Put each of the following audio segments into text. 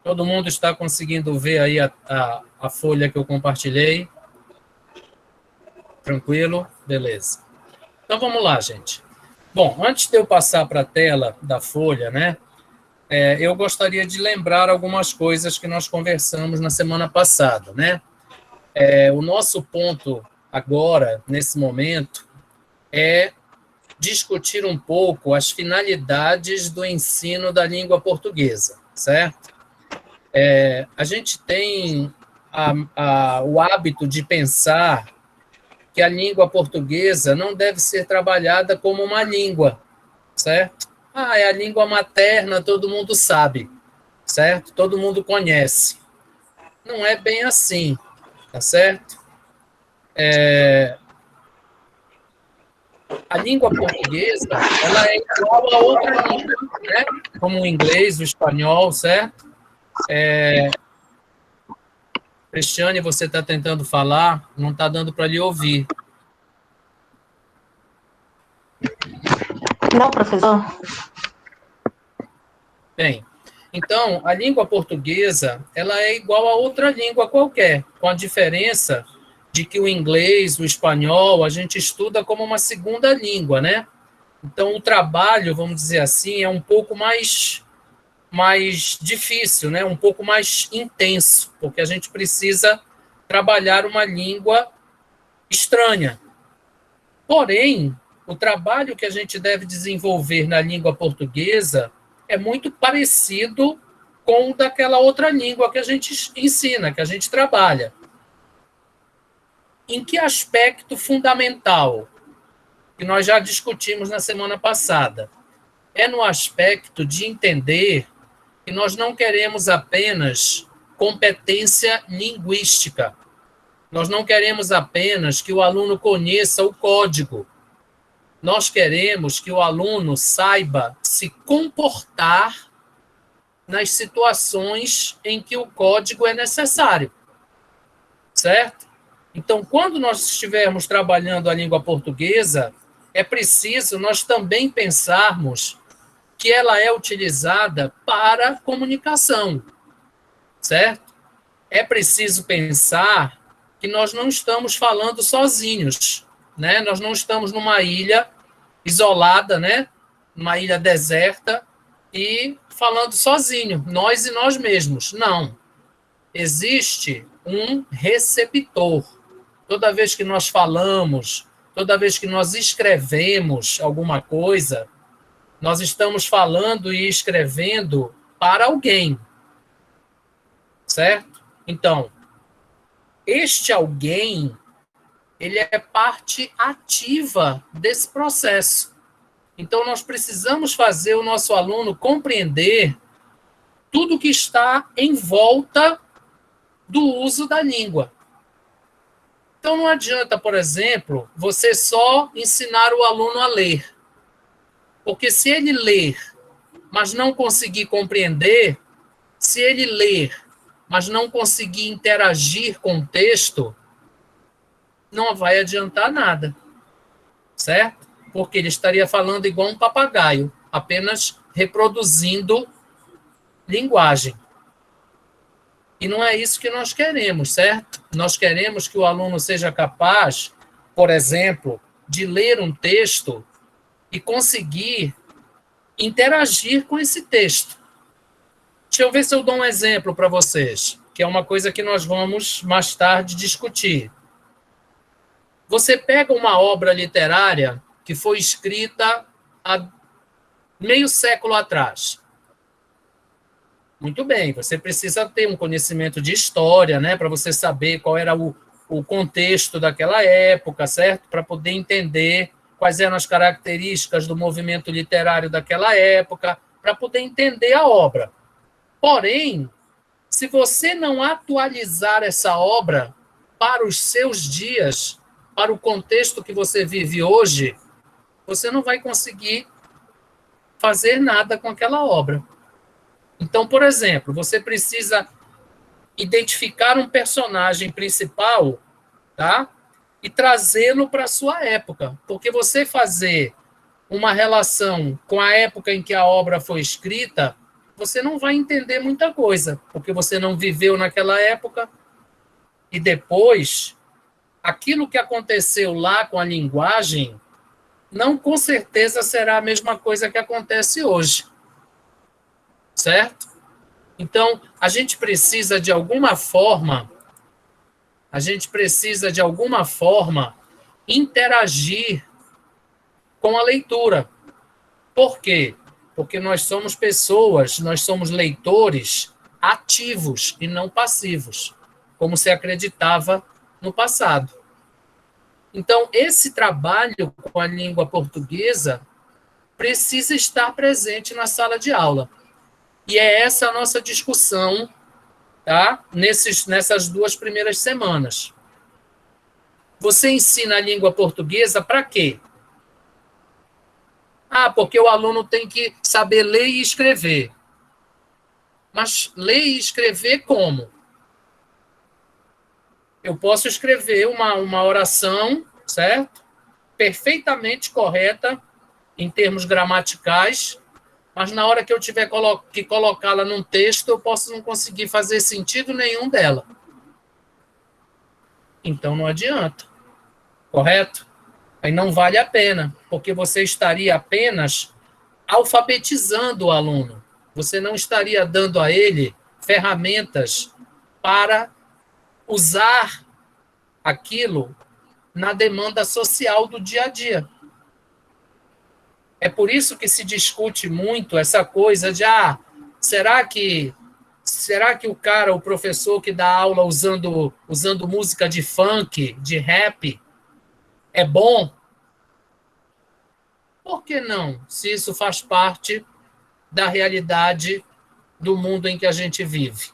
Todo mundo está conseguindo ver aí a folha que eu compartilhei? Tranquilo? Beleza. Então, vamos lá, gente. Bom, antes de eu passar para a tela da folha, né, eu gostaria de lembrar algumas coisas que nós conversamos na semana passada, né? O nosso ponto agora, nesse momento, é discutir um pouco as finalidades do ensino da língua portuguesa, certo? A gente tem o hábito de pensar que a língua portuguesa não deve ser trabalhada como uma língua, certo? É a língua materna, todo mundo sabe, certo? Todo mundo conhece. Não é bem assim, tá certo? A língua portuguesa, ela é igual a outra língua, né? Como o inglês, o espanhol, certo? Cristiane, você está tentando falar, não está dando para lhe ouvir. Não, professor. Bem, então, a língua portuguesa, ela é igual a outra língua qualquer, com a diferença de que o inglês, o espanhol, a gente estuda como uma segunda língua, né? Então, o trabalho, vamos dizer assim, é um pouco mais difícil, né? Um pouco mais intenso, porque a gente precisa trabalhar uma língua estranha. Porém, o trabalho que a gente deve desenvolver na língua portuguesa é muito parecido com o daquela outra língua que a gente ensina, que a gente trabalha. Em que aspecto fundamental, que nós já discutimos na semana passada, é no aspecto de entender que nós não queremos apenas competência linguística. Nós não queremos apenas que o aluno conheça o código. Nós queremos que o aluno saiba se comportar nas situações em que o código é necessário, certo? Então, quando nós estivermos trabalhando a língua portuguesa, é preciso nós também pensarmos que ela é utilizada para comunicação, certo? É preciso pensar que nós não estamos falando sozinhos, né? Nós não estamos numa ilha isolada, né? Numa ilha deserta e falando sozinho, nós e nós mesmos. Não. Existe um receptor. Toda vez que nós falamos, toda vez que nós escrevemos alguma coisa, nós estamos falando e escrevendo para alguém, certo? Então, este alguém, ele é parte ativa desse processo. Então, nós precisamos fazer o nosso aluno compreender tudo que está em volta do uso da língua. Então, não adianta, por exemplo, você só ensinar o aluno a ler. Porque se ele ler, mas não conseguir compreender, se ele ler, mas não conseguir interagir com o texto, não vai adiantar nada, certo? Porque ele estaria falando igual um papagaio, apenas reproduzindo linguagem. E não é isso que nós queremos, certo? Nós queremos que o aluno seja capaz, por exemplo, de ler um texto e conseguir interagir com esse texto. Deixa eu ver se eu dou um exemplo para vocês, que é uma coisa que nós vamos mais tarde discutir. Você pega uma obra literária que foi escrita há meio século atrás. Muito bem, você precisa ter um conhecimento de história, né, para você saber qual era o contexto daquela época, certo? Para poder entender quais eram as características do movimento literário daquela época, para poder entender a obra. Porém, se você não atualizar essa obra para os seus dias, para o contexto que você vive hoje, você não vai conseguir fazer nada com aquela obra. Então, por exemplo, você precisa identificar um personagem principal, tá? E trazê-lo para a sua época. Porque você fazer uma relação com a época em que a obra foi escrita, você não vai entender muita coisa, porque você não viveu naquela época. E depois, aquilo que aconteceu lá com a linguagem, não com certeza será a mesma coisa que acontece hoje. Certo? Então, a gente precisa de alguma forma interagir com a leitura. Por quê? Porque nós somos pessoas, nós somos leitores ativos e não passivos, como se acreditava no passado. Então, esse trabalho com a língua portuguesa precisa estar presente na sala de aula. E é essa a nossa discussão, tá? Nessas 2 primeiras semanas. Você ensina a língua portuguesa para quê? Porque o aluno tem que saber ler e escrever. Mas ler e escrever como? Eu posso escrever uma oração, certo? Perfeitamente correta, em termos gramaticais, mas na hora que eu tiver que colocá-la num texto, eu posso não conseguir fazer sentido nenhum dela. Então não adianta, correto? Aí não vale a pena, porque você estaria apenas alfabetizando o aluno. Você não estaria dando a ele ferramentas para usar aquilo na demanda social do dia a dia. É por isso que se discute muito essa coisa de será que o professor que dá aula usando música de funk, de rap, é bom? Por que não? Se isso faz parte da realidade do mundo em que a gente vive.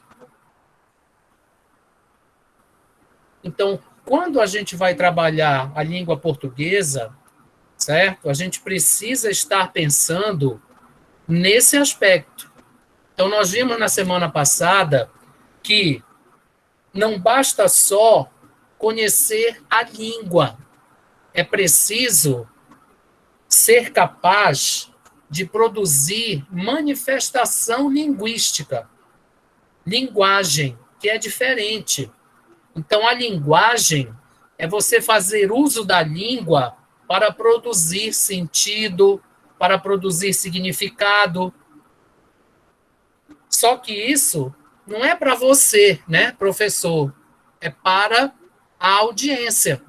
Então, quando a gente vai trabalhar a língua portuguesa, certo? A gente precisa estar pensando nesse aspecto. Então, nós vimos na semana passada que não basta só conhecer a língua, é preciso ser capaz de produzir manifestação linguística, linguagem, que é diferente. Então, a linguagem é você fazer uso da língua para produzir sentido, para produzir significado. Só que isso não é para você, né, professor, é para a audiência.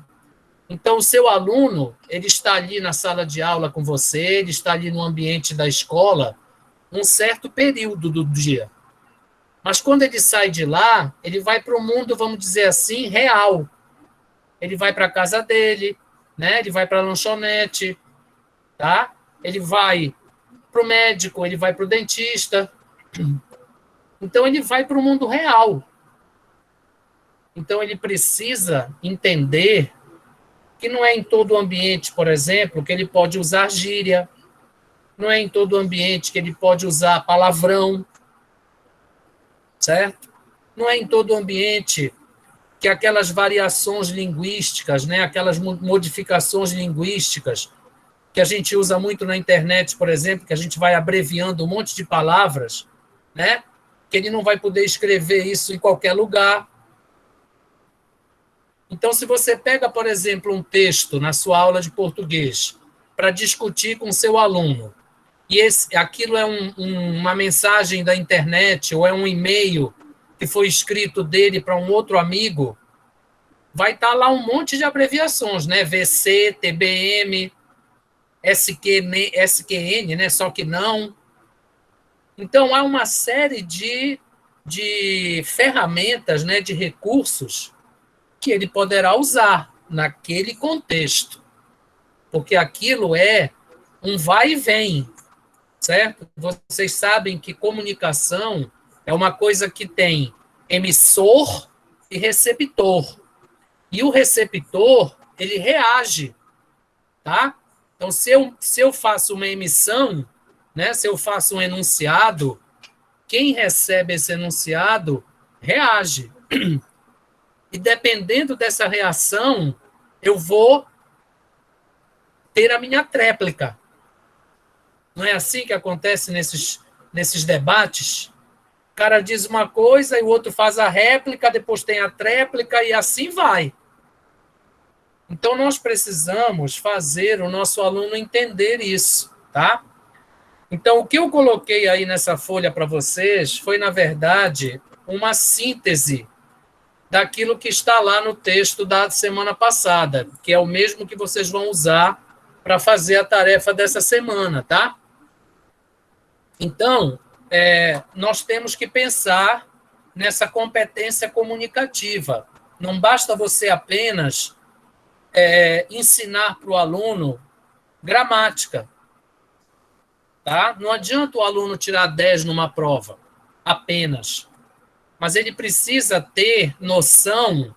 Então, o seu aluno, ele está ali na sala de aula com você, ele está ali no ambiente da escola, um certo período do dia. Mas quando ele sai de lá, ele vai para o mundo, vamos dizer assim, real. Ele vai para a casa dele, né? Ele vai para a lanchonete, tá? Ele vai para o médico, ele vai para o dentista. Então, ele vai para o mundo real. Então, ele precisa entender que não é em todo ambiente, por exemplo, que ele pode usar gíria, não é em todo ambiente que ele pode usar palavrão, certo? Não é em todo ambiente que aquelas variações linguísticas, né, aquelas modificações linguísticas que a gente usa muito na internet, por exemplo, que a gente vai abreviando um monte de palavras, né, que ele não vai poder escrever isso em qualquer lugar. Então, se você pega, por exemplo, um texto na sua aula de português para discutir com seu aluno, e aquilo é uma mensagem da internet ou é um e-mail que foi escrito dele para um outro amigo, vai estar lá um monte de abreviações, né? VC, TBM, SQN, né? Só que não. Então, há uma série de ferramentas, né? De recursos que ele poderá usar naquele contexto. Porque aquilo é um vai e vem, certo? Vocês sabem que comunicação é uma coisa que tem emissor e receptor. E o receptor, ele reage, tá? Então, se eu faço uma emissão, né, se eu faço um enunciado, quem recebe esse enunciado reage. E dependendo dessa reação, eu vou ter a minha tréplica. Não é assim que acontece nesses debates? O cara diz uma coisa e o outro faz a réplica, depois tem a tréplica e assim vai. Então, nós precisamos fazer o nosso aluno entender isso, tá? Então, o que eu coloquei aí nessa folha para vocês foi, na verdade, uma síntese daquilo que está lá no texto da semana passada, que é o mesmo que vocês vão usar para fazer a tarefa dessa semana, tá? Então, nós temos que pensar nessa competência comunicativa. Não basta você apenas ensinar para o aluno gramática, tá? Não adianta o aluno tirar 10 numa prova, apenas. Mas ele precisa ter noção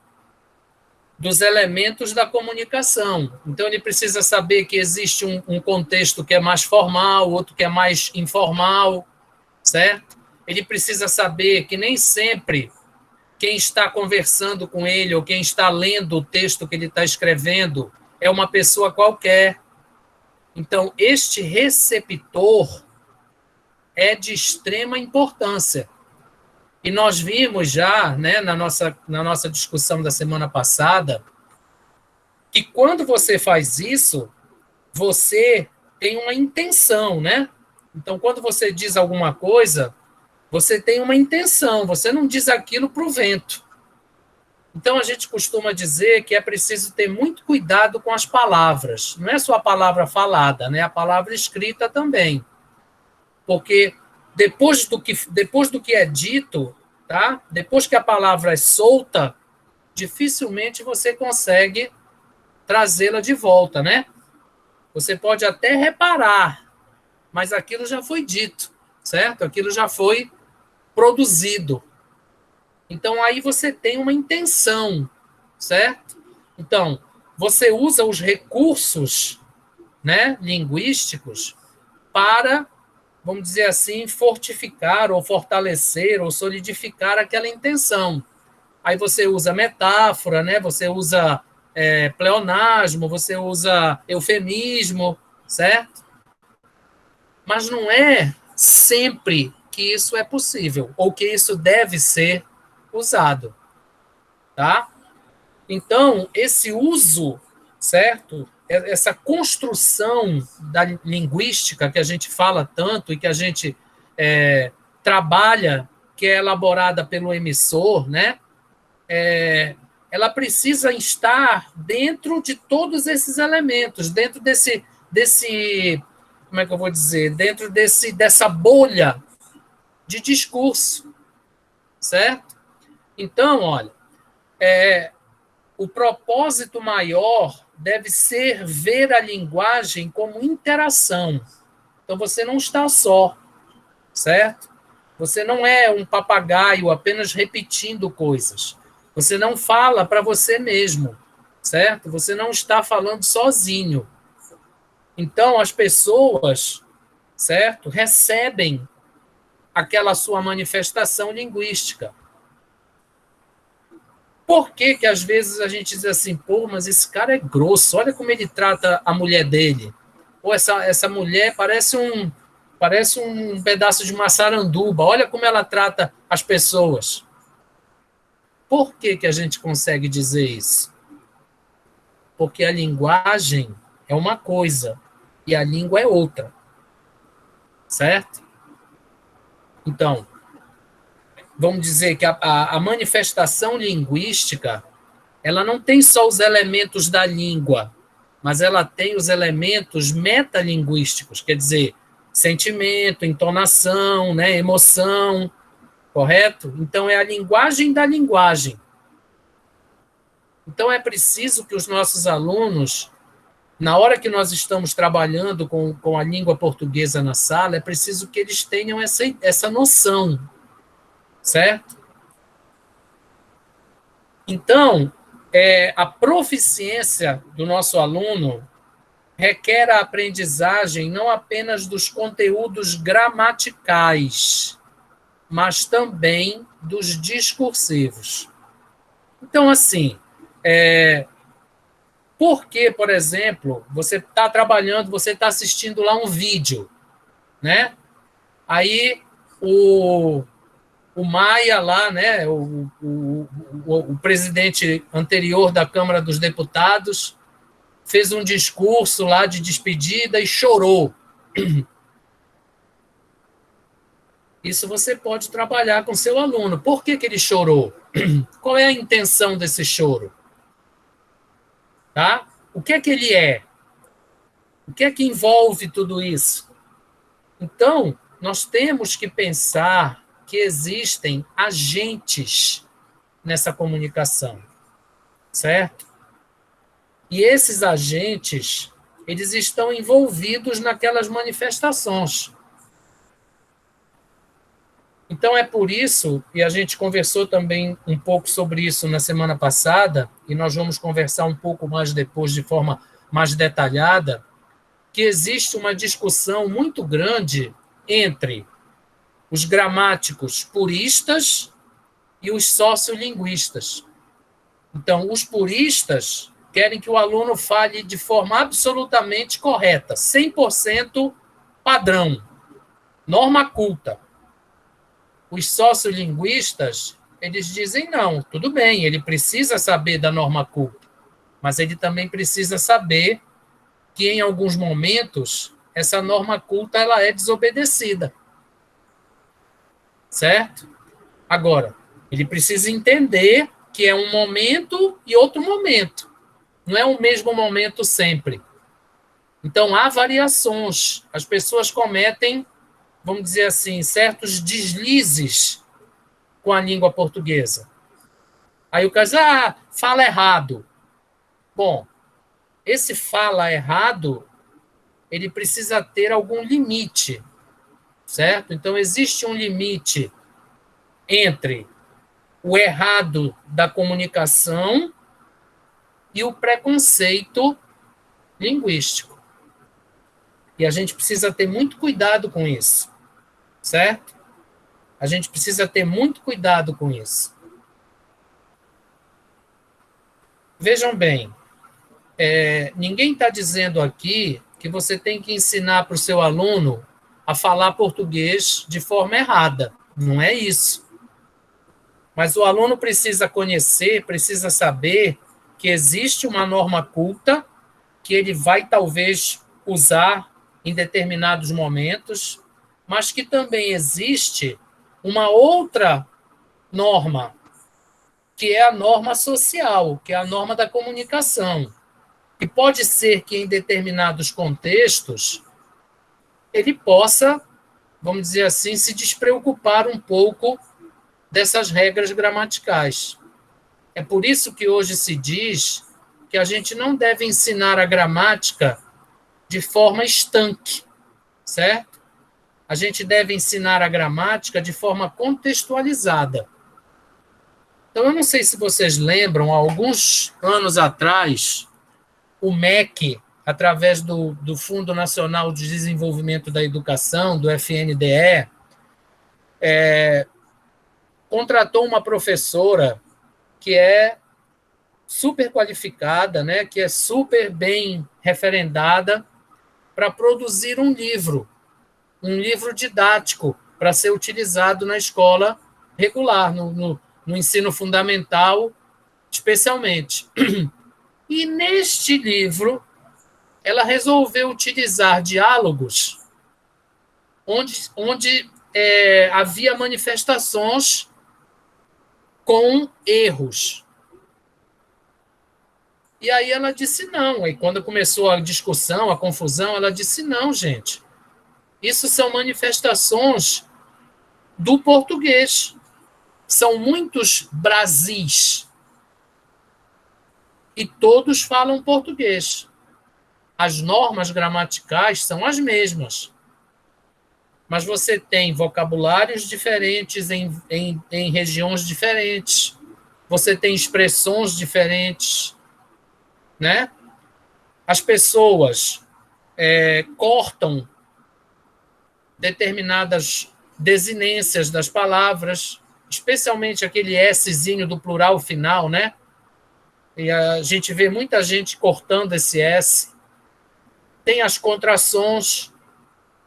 dos elementos da comunicação. Então, ele precisa saber que existe um contexto que é mais formal, outro que é mais informal, certo? Ele precisa saber que nem sempre quem está conversando com ele ou quem está lendo o texto que ele está escrevendo é uma pessoa qualquer. Então, este receptor é de extrema importância. E nós vimos já, né, na nossa discussão da semana passada, que quando você faz isso, você tem uma intenção, né? Então, quando você diz alguma coisa, você tem uma intenção, você não diz aquilo para o vento. Então, a gente costuma dizer que é preciso ter muito cuidado com as palavras. Não é só a palavra falada, né? A palavra escrita também. Porque depois do que é dito, tá? Depois que a palavra é solta, dificilmente você consegue trazê-la de volta, né? Você pode até reparar, mas aquilo já foi dito, certo? Aquilo já foi produzido. Então, aí você tem uma intenção, certo? Então, você usa os recursos, né, linguísticos para, vamos dizer assim, fortificar ou fortalecer ou solidificar aquela intenção. Aí você usa metáfora, né? Você usa pleonasmo, você usa eufemismo, certo? Mas não é sempre que isso é possível ou que isso deve ser usado, tá? Então, esse uso, certo? Essa construção da linguística que a gente fala tanto e que a gente trabalha, que é elaborada pelo emissor, né? Ela precisa estar dentro de todos esses elementos, dentro desse como é que eu vou dizer? Dentro dessa bolha de discurso, certo? Então, olha, o propósito maior deve ser ver a linguagem como interação. Então, você não está só, certo? Você não é um papagaio apenas repetindo coisas. Você não fala para você mesmo, certo? Você não está falando sozinho. Então, as pessoas, certo, recebem aquela sua manifestação linguística. Por que que às vezes a gente diz assim, pô, mas esse cara é grosso, olha como ele trata a mulher dele. Ou essa mulher parece um pedaço de maçaranduba, olha como ela trata as pessoas. Por que que a gente consegue dizer isso? Porque a linguagem é uma coisa e a língua é outra, certo? Então, vamos dizer que a manifestação linguística, ela não tem só os elementos da língua, mas ela tem os elementos metalinguísticos, quer dizer, sentimento, entonação, né, emoção, correto? Então, é a linguagem da linguagem. Então, é preciso que os nossos alunos, na hora que nós estamos trabalhando com a língua portuguesa na sala, é preciso que eles tenham essa noção, certo? Então, a proficiência do nosso aluno requer a aprendizagem não apenas dos conteúdos gramaticais, mas também dos discursivos. Então, assim, por que, por exemplo, você está trabalhando, você está assistindo lá um vídeo, né? Aí o Maia lá, né, o presidente anterior da Câmara dos Deputados, fez um discurso lá de despedida e chorou. Isso você pode trabalhar com seu aluno. Por que ele chorou? Qual é a intenção desse choro? Tá? O que é que ele é? O que é que envolve tudo isso? Então, nós temos que pensar que existem agentes nessa comunicação, certo? E esses agentes, eles estão envolvidos naquelas manifestações. Então, é por isso, e a gente conversou também um pouco sobre isso na semana passada, e nós vamos conversar um pouco mais depois de forma mais detalhada, que existe uma discussão muito grande entre os gramáticos puristas e os sociolinguistas. Então, os puristas querem que o aluno fale de forma absolutamente correta, 100% padrão, norma culta. Os sociolinguistas, eles dizem não, tudo bem, ele precisa saber da norma culta, mas ele também precisa saber que, em alguns momentos, essa norma culta ela é desobedecida. Certo? Agora, ele precisa entender que é um momento e outro momento. Não é o mesmo momento sempre. Então, há variações. As pessoas cometem, vamos dizer assim, certos deslizes com a língua portuguesa. Aí o cara diz, fala errado. Bom, esse fala errado, ele precisa ter algum limite, certo? Então, existe um limite entre o errado da comunicação e o preconceito linguístico. E a gente precisa ter muito cuidado com isso, certo? A gente precisa ter muito cuidado com isso. Vejam bem, ninguém está dizendo aqui que você tem que ensinar para o seu aluno a falar português de forma errada. Não é isso. Mas o aluno precisa conhecer, precisa saber que existe uma norma culta que ele vai talvez usar em determinados momentos, mas que também existe uma outra norma, que é a norma social, que é a norma da comunicação. E pode ser que em determinados contextos ele possa, vamos dizer assim, se despreocupar um pouco dessas regras gramaticais. É por isso que hoje se diz que a gente não deve ensinar a gramática de forma estanque, certo? A gente deve ensinar a gramática de forma contextualizada. Então, eu não sei se vocês lembram, há alguns anos atrás, o MEC, através do Fundo Nacional de Desenvolvimento da Educação, do FNDE, contratou uma professora que é super qualificada, né, que é super bem referendada, para produzir um livro didático, para ser utilizado na escola regular, no ensino fundamental, especialmente. E neste livro, ela resolveu utilizar diálogos onde havia manifestações com erros. E aí ela disse não. E quando começou a discussão, a confusão, ela disse não, gente. Isso são manifestações do português. São muitos Brasis. E todos falam português. As normas gramaticais são as mesmas. Mas você tem vocabulários diferentes em regiões diferentes. Você tem expressões diferentes, né? As pessoas cortam determinadas desinências das palavras, especialmente aquele Szinho do plural final, né? E a gente vê muita gente cortando esse S. Tem as contrações.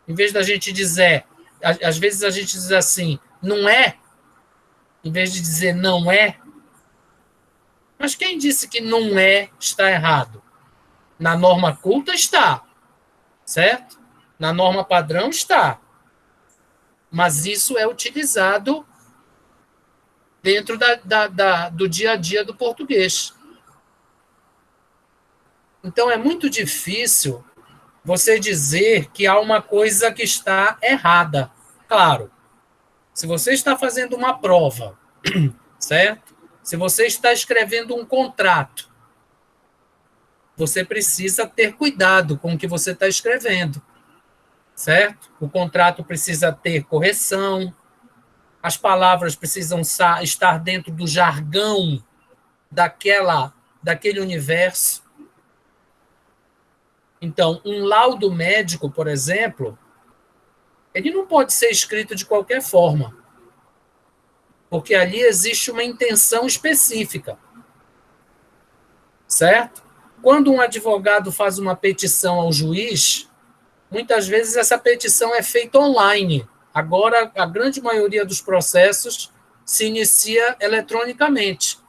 Em vez da gente dizer Às vezes a gente diz assim, não é, em vez de dizer não é. Mas quem disse que não é está errado? Na norma culta está, certo? Na norma padrão está. Mas isso é utilizado dentro do dia a dia do português. Então é muito difícil você dizer que há uma coisa que está errada. Claro, se você está fazendo uma prova, certo? Se você está escrevendo um contrato, você precisa ter cuidado com o que você está escrevendo, certo? O contrato precisa ter correção, as palavras precisam estar dentro do jargão daquele universo. Então, um laudo médico, por exemplo, ele não pode ser escrito de qualquer forma, porque ali existe uma intenção específica, certo? Quando um advogado faz uma petição ao juiz, muitas vezes essa petição é feita online. Agora, a grande maioria dos processos se inicia eletronicamente.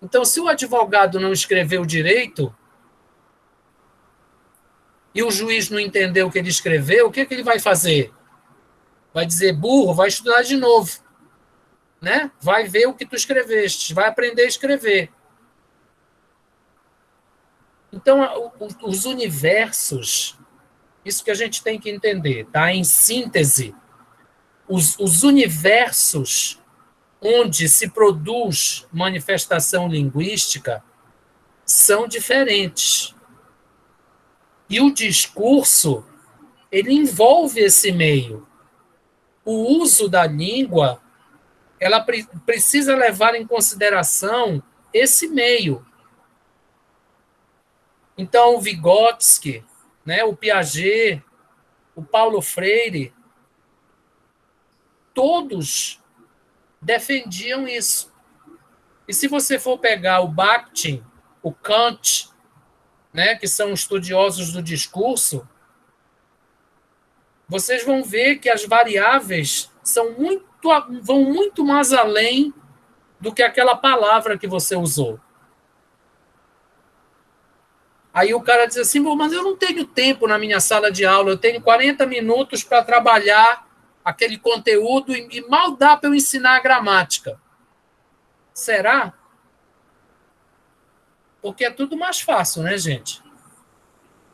Então, se o advogado não escreveu direito e o juiz não entendeu o que ele escreveu, o que ele vai fazer? Vai dizer, burro, vai estudar de novo, né? Vai ver o que tu escreveste, vai aprender a escrever. Então, os universos, isso que a gente tem que entender, tá? Em síntese, os universos onde se produz manifestação linguística são diferentes. E o discurso, ele envolve esse meio. O uso da língua, ela precisa levar em consideração esse meio. Então, o Vygotsky, né, o Piaget, o Paulo Freire, todos defendiam isso. E se você for pegar o Bakhtin, o Kant, né, que são estudiosos do discurso, vocês vão ver que as variáveis vão muito mais além do que aquela palavra que você usou. Aí o cara diz assim, mas eu não tenho tempo na minha sala de aula, eu tenho 40 minutos para trabalhar aquele conteúdo e mal dá para eu ensinar a gramática. Será? Porque é tudo mais fácil, né, gente?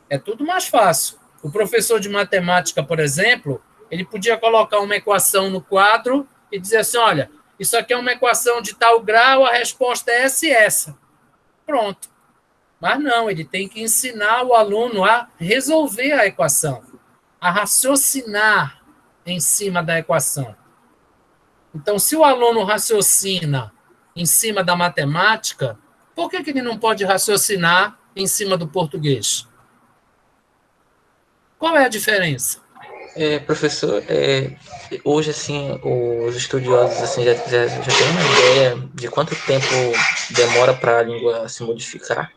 É tudo mais fácil. O professor de matemática, por exemplo, ele podia colocar uma equação no quadro e dizer assim, olha, isso aqui é uma equação de tal grau, a resposta é essa e essa. Pronto. Mas não, ele tem que ensinar o aluno a resolver a equação, a raciocinar em cima da equação. Então, se o aluno raciocina em cima da matemática, por que ele não pode raciocinar em cima do português? Qual é a diferença? Professor, hoje, assim, os estudiosos assim, já têm uma ideia de quanto tempo demora para a língua se modificar?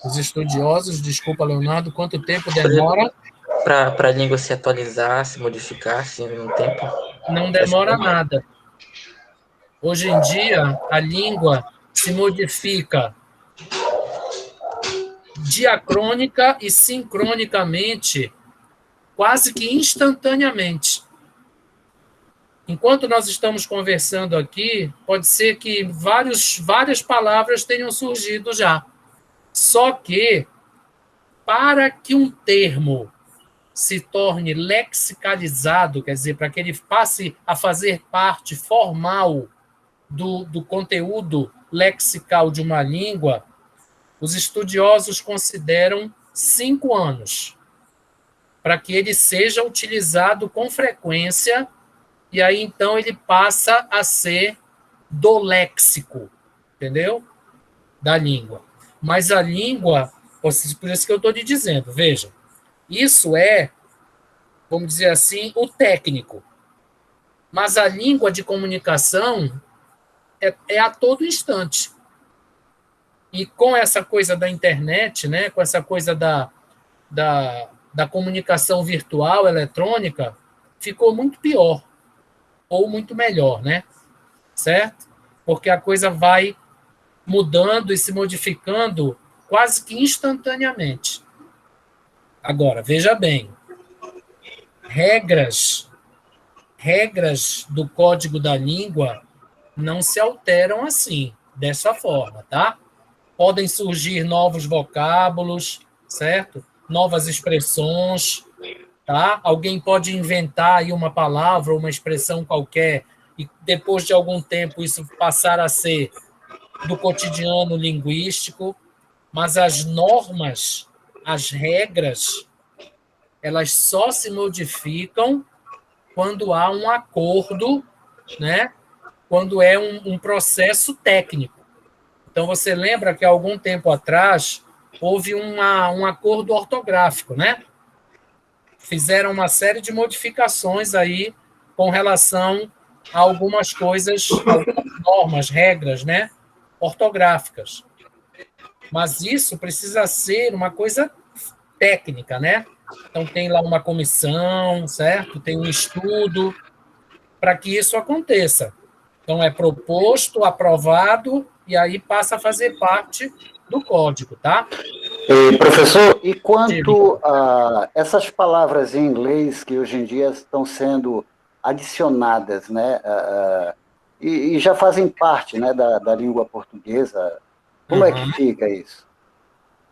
Os estudiosos, desculpa, Leonardo, quanto tempo demora? Para a língua se atualizar, se modificar, assim, no tempo? Não demora nada. Hoje em dia, a língua se modifica diacrônica e sincronicamente, quase que instantaneamente. Enquanto nós estamos conversando aqui, pode ser que várias palavras tenham surgido já. Só que, para que um termo se torne lexicalizado, quer dizer, para que ele passe a fazer parte formal do conteúdo lexical de uma língua, os estudiosos consideram 5 anos para que ele seja utilizado com frequência e aí então ele passa a ser do léxico, entendeu? Da língua. Mas a língua, por isso que eu estou lhe dizendo, veja, isso é, vamos dizer assim, o técnico. Mas a língua de comunicação é a todo instante. E com essa coisa da internet, né, com essa coisa da comunicação virtual, eletrônica, ficou muito pior, ou muito melhor, né? Certo? Porque a coisa vai mudando e se modificando quase que instantaneamente. Agora, veja bem, regras do código da língua não se alteram assim, dessa forma, tá? Podem surgir novos vocábulos, certo? Novas expressões, tá? Alguém pode inventar aí uma palavra ou uma expressão qualquer e depois de algum tempo isso passar a ser do cotidiano linguístico, mas as normas, as regras, elas só se modificam quando há um acordo, né? Quando é um processo técnico. Então, você lembra que há algum tempo atrás houve um acordo ortográfico, né? Fizeram uma série de modificações aí com relação a algumas coisas, algumas normas, regras, né? Ortográficas. Mas isso precisa ser uma coisa técnica, né? Então, tem lá uma comissão, certo? Tem um estudo para que isso aconteça. Então, é proposto, aprovado, e aí passa a fazer parte do código, tá? Professor, e quanto a essas palavras em inglês que hoje em dia estão sendo adicionadas, né, e já fazem parte, né, da língua portuguesa, como é que fica isso?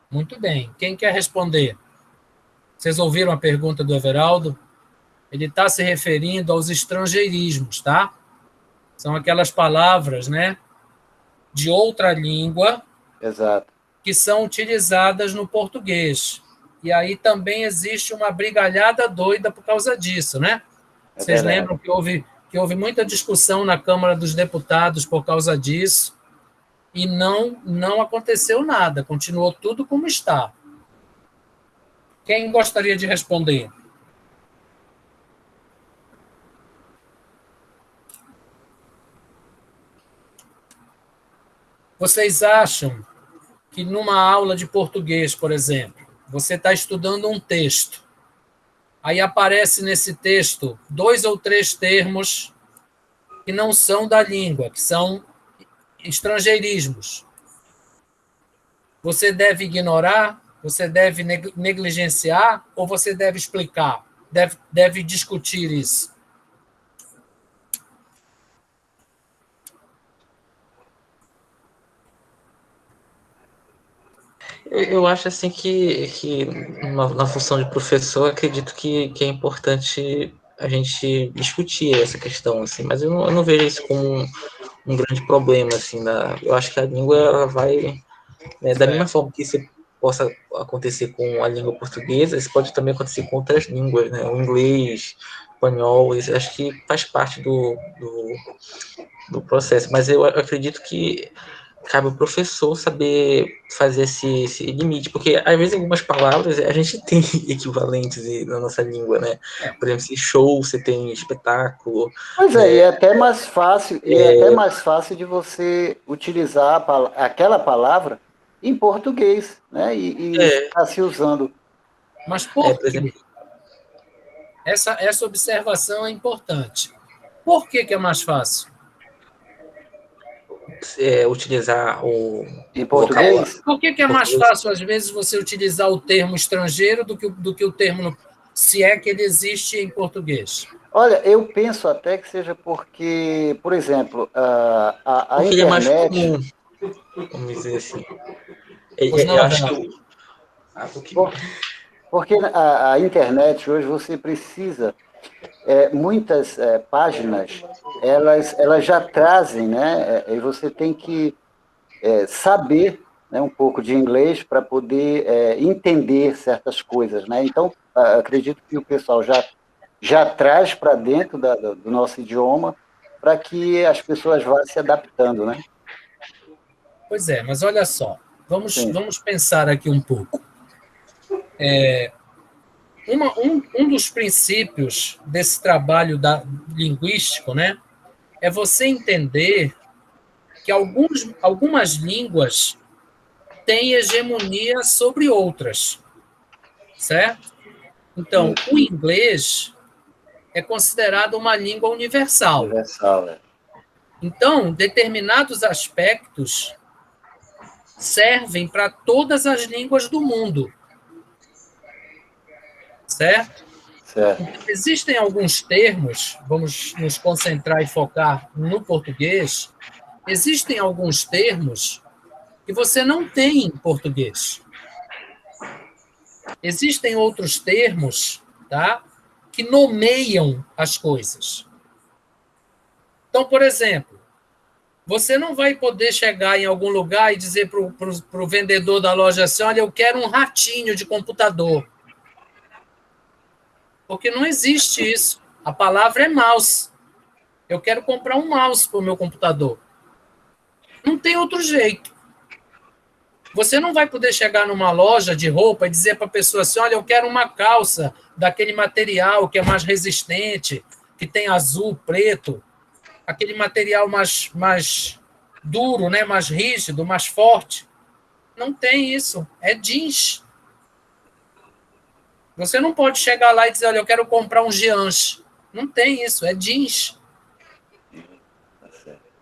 Muito bem. Quem quer responder? Vocês ouviram a pergunta do Everaldo? Ele está se referindo aos estrangeirismos, tá? São aquelas palavras, né, de outra língua. Exato. Que são utilizadas no português. E aí também existe uma brigalhada doida por causa disso, né? Vocês lembram que houve muita discussão na Câmara dos Deputados por causa disso e não aconteceu nada, continuou tudo como está. Quem gostaria de responder? Vocês acham que numa aula de português, por exemplo, você está estudando um texto, aí aparece nesse texto 2 ou 3 termos que não são da língua, que são estrangeirismos. Você deve ignorar, você deve negligenciar ou você deve explicar, deve discutir isso? Eu acho assim que na função de professor, acredito que é importante a gente discutir essa questão, assim, mas eu não vejo isso como um grande problema, assim, eu acho que a língua ela vai, né, da mesma forma que isso possa acontecer com a língua portuguesa, isso pode também acontecer com outras línguas, né, o inglês, o espanhol, isso acho que faz parte do processo, mas eu acredito que cabe ao professor saber fazer esse limite, porque às vezes algumas palavras a gente tem equivalentes na nossa língua, né? Por exemplo, se show, você tem espetáculo. Pois é, e é até mais fácil, de você utilizar aquela palavra em português, né? E está se usando. Mas por por quê? exemplo, Essa observação é importante. Por que é mais fácil? utilizar o Em português? Por que é mais fácil, às vezes, você utilizar o termo estrangeiro do que o termo, se é que ele existe em português? Olha, eu penso até que seja porque, por exemplo, a porque ele é mais internet... comum, vamos dizer assim. Eu acho que... Porque a internet hoje você precisa... muitas páginas, elas já trazem, né? E você tem que saber, né, um pouco de inglês para poder entender certas coisas, né? Então, acredito que o pessoal já traz para dentro do nosso idioma para que as pessoas vá se adaptando, né? Pois é, mas olha só, vamos pensar aqui um pouco. Um dos princípios desse trabalho linguístico, né, é você entender que algumas línguas têm hegemonia sobre outras, certo? Então, o inglês é considerado uma língua universal. Universal, é. Então, determinados aspectos servem para todas as línguas do mundo. Certo? Certo. Existem alguns termos, vamos nos concentrar e focar no português, existem alguns termos que você não tem em português. Existem outros termos, tá, que nomeiam as coisas. Então, por exemplo, você não vai poder chegar em algum lugar e dizer para o vendedor da loja assim, olha, eu quero um ratinho de computador. Porque não existe isso. A palavra é mouse. Eu quero comprar um mouse para o meu computador. Não tem outro jeito. Você não vai poder chegar numa loja de roupa e dizer para a pessoa assim, olha, eu quero uma calça daquele material que é mais resistente, que tem azul, preto, aquele material mais duro, né, mais rígido, mais forte. Não tem isso. É jeans. Você não pode chegar lá e dizer, olha, eu quero comprar um Gianche. Não tem isso, é jeans.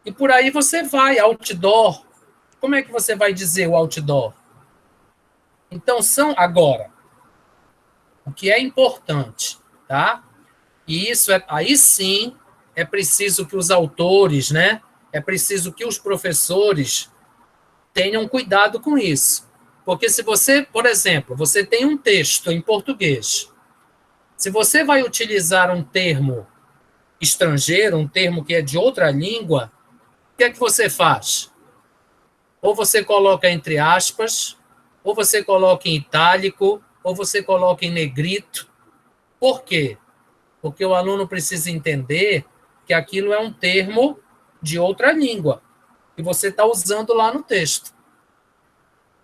E por aí você vai, outdoor. Como é que você vai dizer o outdoor? Então, agora, o que é importante, tá? E isso aí sim, é preciso que os autores, né? É preciso que os professores tenham cuidado com isso. Porque se você, por exemplo, você tem um texto em português, se você vai utilizar um termo estrangeiro, um termo que é de outra língua, o que é que você faz? Ou você coloca entre aspas, ou você coloca em itálico, ou você coloca em negrito. Por quê? Porque o aluno precisa entender que aquilo é um termo de outra língua, que você está usando lá no texto.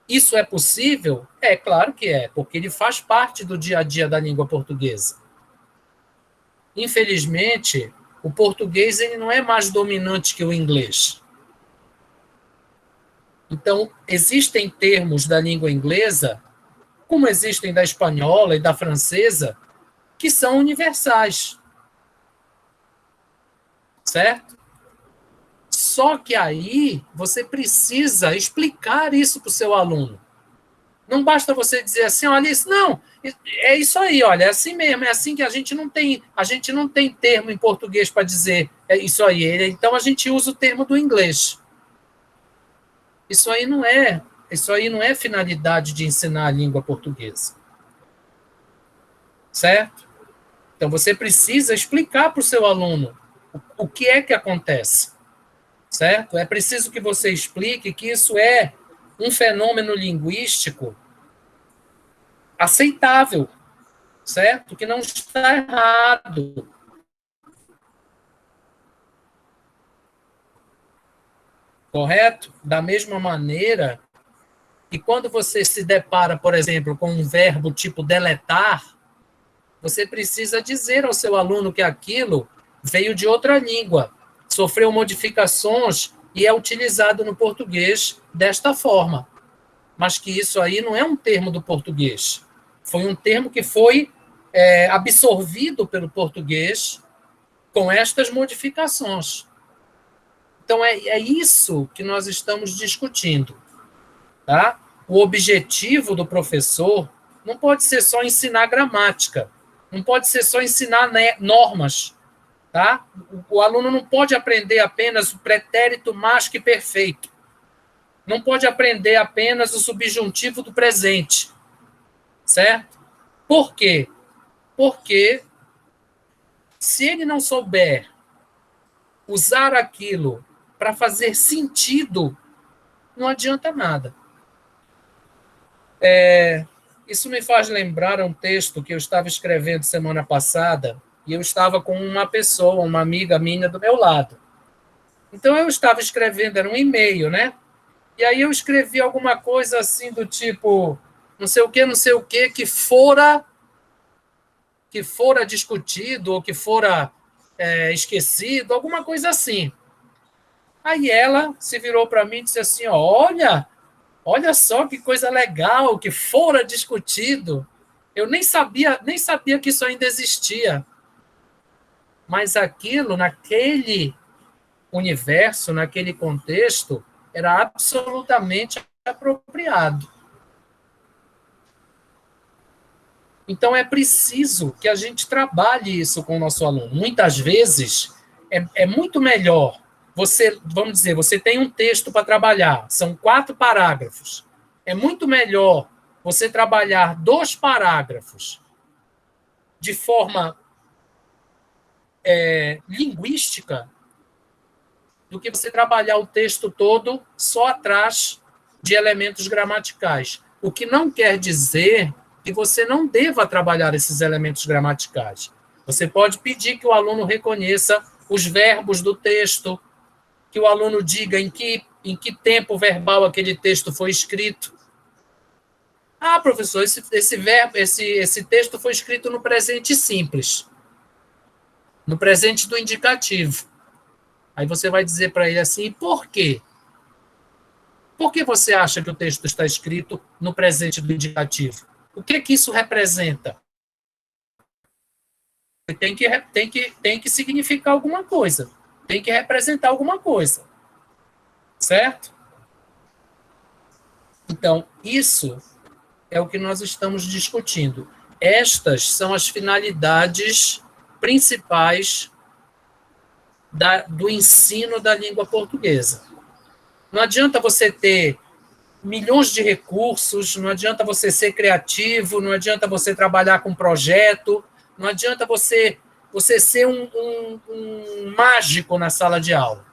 Isso é possível? É claro que é, porque ele faz parte do dia a dia da língua portuguesa. Infelizmente, o português ele não é mais dominante que o inglês. Então, existem termos da língua inglesa, como existem da espanhola e da francesa, que são universais. Certo? Só que aí você precisa explicar isso para o seu aluno. Não basta você dizer assim, olha, isso não, é isso aí, olha, é assim mesmo, é assim que a gente não tem termo em português para dizer é isso aí, então a gente usa o termo do inglês. Isso aí não é finalidade de ensinar a língua portuguesa. Certo? Então você precisa explicar para o seu aluno o que é que acontece. Certo? É preciso que você explique que isso é um fenômeno linguístico aceitável, certo? Que não está errado. Correto? Da mesma maneira que quando você se depara, por exemplo, com um verbo tipo deletar, você precisa dizer ao seu aluno que aquilo veio de outra língua, sofreu modificações e é utilizado no português desta forma. Mas que isso aí não é um termo do português. Foi um termo que foi absorvido pelo português com estas modificações. Então, é isso que nós estamos discutindo. Tá? O objetivo do professor não pode ser só ensinar gramática, não pode ser só ensinar normas. Tá? O aluno não pode aprender apenas o pretérito mais que perfeito. Não pode aprender apenas o subjuntivo do presente. Certo? Por quê? Porque se ele não souber usar aquilo para fazer sentido, não adianta nada. Isso me faz lembrar um texto que eu estava escrevendo semana passada, e eu estava com uma pessoa, uma amiga minha do meu lado. Então eu estava escrevendo, era um e-mail, né? E aí eu escrevi alguma coisa assim do tipo, não sei o que fora discutido ou que fora esquecido, alguma coisa assim. Aí ela se virou para mim e disse assim, olha só que coisa legal, que fora discutido. Eu nem sabia que isso ainda existia. Mas aquilo, naquele universo, naquele contexto, era absolutamente apropriado. Então, é preciso que a gente trabalhe isso com o nosso aluno. Muitas vezes, é muito melhor vamos dizer, você tem um texto para trabalhar, são 4 parágrafos. É muito melhor você trabalhar 2 parágrafos de forma linguística do que você trabalhar o texto todo só atrás de elementos gramaticais. O que não quer dizer que você não deva trabalhar esses elementos gramaticais. Você pode pedir que o aluno reconheça os verbos do texto, que o aluno diga em que tempo verbal aquele texto foi escrito. Ah, professor, esse texto foi escrito no presente simples, no presente do indicativo. Aí você vai dizer para ele assim, por quê? Por que você acha que o texto está escrito no presente do indicativo? O que isso representa? Tem que significar alguma coisa. Tem que representar alguma coisa. Certo? Então, isso é o que nós estamos discutindo. Estas são as finalidades principais do ensino da língua portuguesa. Não adianta você ter milhões de recursos, não adianta você ser criativo, não adianta você trabalhar com projeto, não adianta você ser um mágico na sala de aula.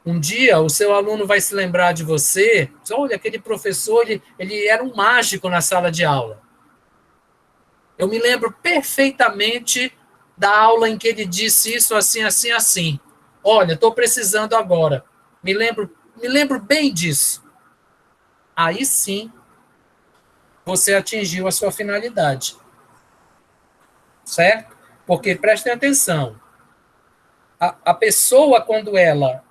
Um dia, o seu aluno vai se lembrar de você, olha, aquele professor, ele era um mágico na sala de aula. Eu me lembro perfeitamente da aula em que ele disse isso, assim, assim, assim. Olha, estou precisando agora. Me lembro bem disso. Aí sim, você atingiu a sua finalidade. Certo? Porque, prestem atenção, a pessoa, quando ela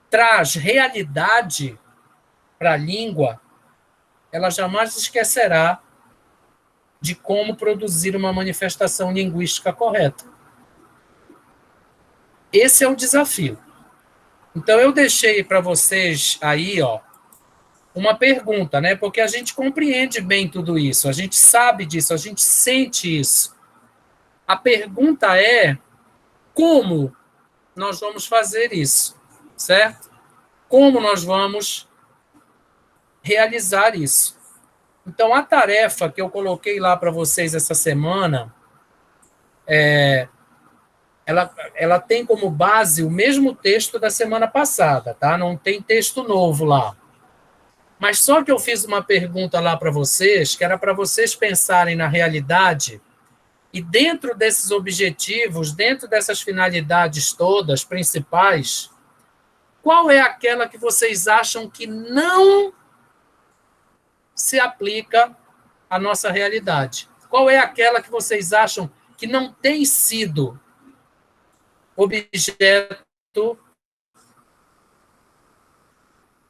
traz realidade para a língua, ela jamais esquecerá de como produzir uma manifestação linguística correta. Esse é o desafio. Então, eu deixei para vocês aí, uma pergunta, né? Porque a gente compreende bem tudo isso, a gente sabe disso, a gente sente isso. A pergunta é como nós vamos fazer isso, certo? Como nós vamos realizar isso? Então, a tarefa que eu coloquei lá para vocês essa semana, ela tem como base o mesmo texto da semana passada, tá? Não tem texto novo lá. Mas só que eu fiz uma pergunta lá para vocês, que era para vocês pensarem na realidade, e dentro desses objetivos, dentro dessas finalidades todas principais, qual é aquela que vocês acham que não se aplica à nossa realidade? Qual é aquela que vocês acham que não tem sido objeto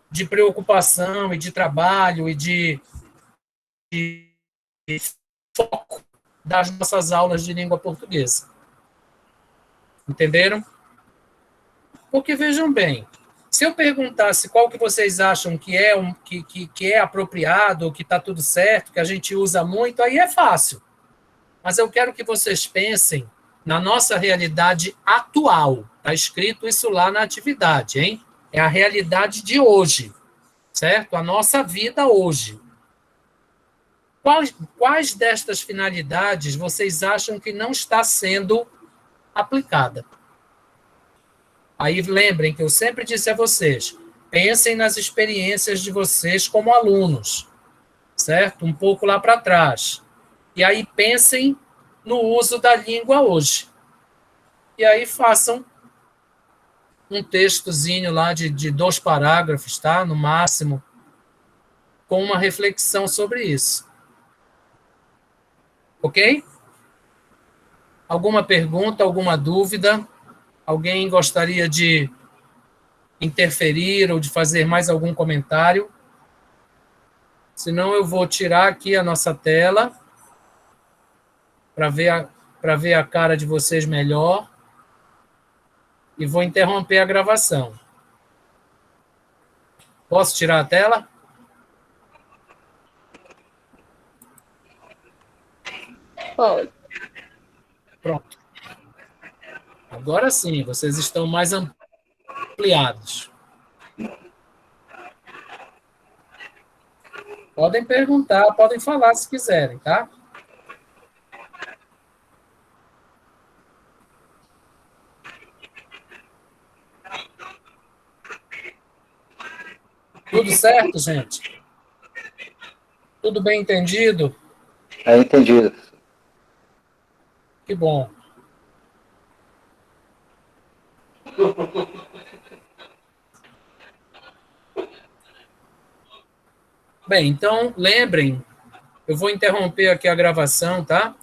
de preocupação e de trabalho e de foco das nossas aulas de língua portuguesa? Entenderam? Porque, vejam bem, se eu perguntasse qual que vocês acham que é apropriado, que está tudo certo, que a gente usa muito, aí é fácil. Mas eu quero que vocês pensem na nossa realidade atual. Está escrito isso lá na atividade, hein? É a realidade de hoje, certo? A nossa vida hoje. Quais destas finalidades vocês acham que não está sendo aplicada? Aí lembrem que eu sempre disse a vocês, pensem nas experiências de vocês como alunos, certo? Um pouco lá para trás. E aí pensem no uso da língua hoje. E aí façam um textozinho lá de 2 parágrafos, tá? No máximo, com uma reflexão sobre isso. Ok? Alguma pergunta, alguma dúvida? Alguém gostaria de interferir ou de fazer mais algum comentário? Senão eu vou tirar aqui a nossa tela para ver a cara de vocês melhor e vou interromper a gravação. Posso tirar a tela? Pode. Pronto. Agora sim, vocês estão mais ampliados. Podem perguntar, podem falar se quiserem, tá? Tudo certo, gente? Tudo bem entendido? É entendido. Que bom. Bem, então, lembrem, eu vou interromper aqui a gravação, tá?